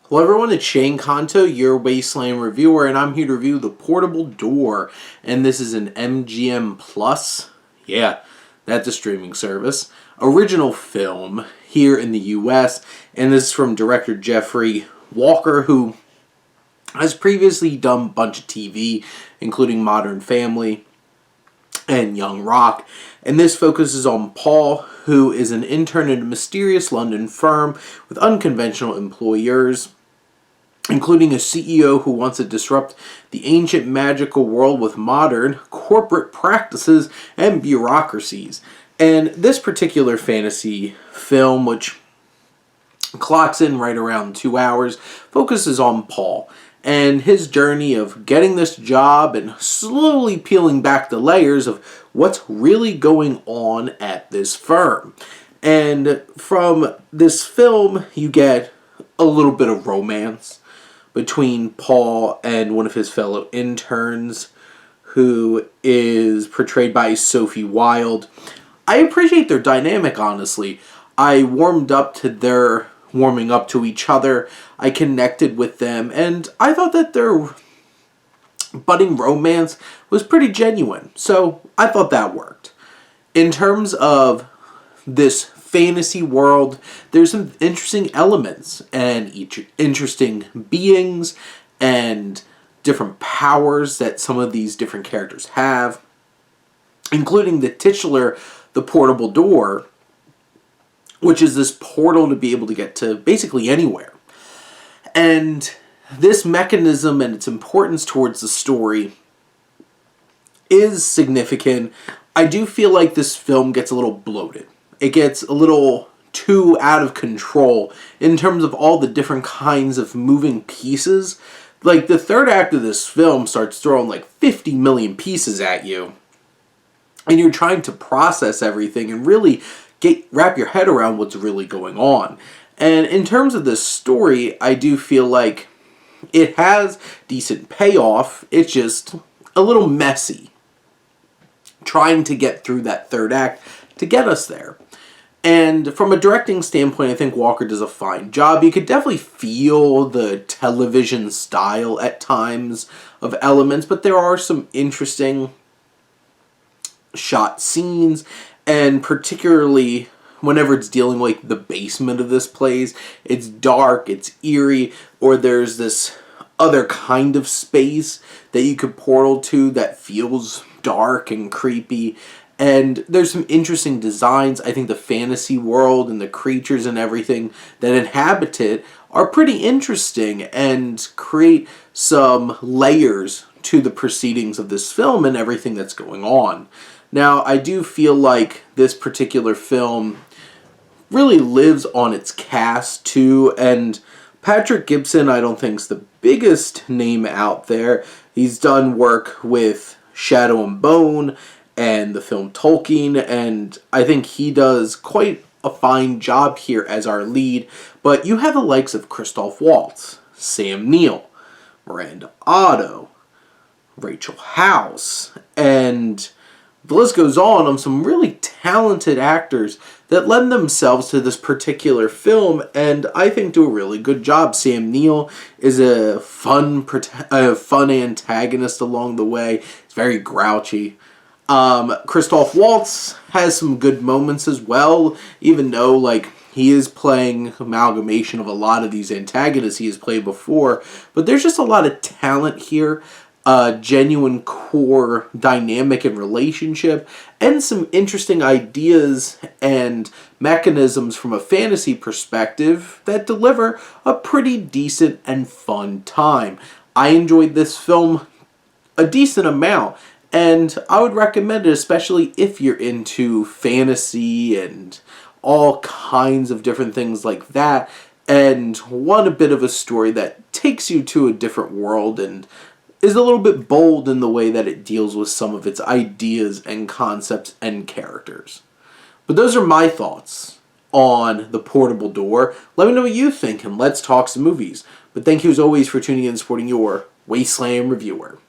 Hello everyone, it's Shane Kanto, your Wasteland reviewer, and I'm here to review The Portable Door, and this is an MGM Plus, yeah, that's a streaming service, original film here in the US, and this is from director Jeffrey Walker, who has previously done a bunch of TV, including Modern Family and Young Rock, and this focuses on Paul, who is an intern at a mysterious London firm with unconventional employers, including a CEO who wants to disrupt the ancient magical world with modern corporate practices and bureaucracies. And this particular fantasy film, which clocks in right around 2 hours, focuses on Paul and his journey of getting this job and slowly peeling back the layers of what's really going on at this firm. And from this film, you get a little bit of romance between Paul and one of his fellow interns, who is portrayed by Sophie Wilde. I appreciate their dynamic, honestly. I warmed up to their warming up to each other. I connected with them, and I thought that their budding romance was pretty genuine. So I thought that worked. In terms of this fantasy world, there's some interesting elements and interesting beings and different powers that some of these different characters have, including the titular, the portable door, which is this portal to be able to get to basically anywhere. And this mechanism and its importance towards the story is significant. I do feel like this film gets a little bloated. It gets a little too out of control in terms of all the different kinds of moving pieces. Like, the third act of this film starts throwing like 50 million pieces at you, and you're trying to process everything and really wrap your head around what's really going on. And in terms of this story, I do feel like it has decent payoff. It's just a little messy trying to get through that third act to get us there. And from a directing standpoint, I think Walker does a fine job. You could definitely feel the television style at times of elements, but there are some interesting shot scenes, and particularly whenever it's dealing with like the basement of this place, it's dark, it's eerie, or there's this other kind of space that you could portal to that feels dark and creepy. And there's some interesting designs. I think the fantasy world and the creatures and everything that inhabit it are pretty interesting and create some layers to the proceedings of this film and everything that's going on. Now, I do feel like this particular film really lives on its cast too, and Patrick Gibson I don't think is the biggest name out there. He's done work with Shadow and Bone and the film Tolkien, and I think he does quite a fine job here as our lead. But you have the likes of Christoph Waltz, Sam Neill, Miranda Otto, Rachel House, and the list goes on some really talented actors that lend themselves to this particular film, and I think do a really good job. Sam Neill is a fun antagonist along the way. He's very grouchy. Christoph Waltz has some good moments as well, even though like he is playing amalgamation of a lot of these antagonists he has played before. But there's just a lot of talent here. Genuine core dynamic and relationship, and some interesting ideas and mechanisms from a fantasy perspective that deliver a pretty decent and fun time. I enjoyed this film a decent amount, and I would recommend it, especially if you're into fantasy and all kinds of different things like that, and want a bit of a story that takes you to a different world and is a little bit bold in the way that it deals with some of its ideas and concepts and characters. But those are my thoughts on The Portable Door. Let me know what you think, and let's talk some movies. But thank you as always for tuning in and supporting your Wasteland reviewer.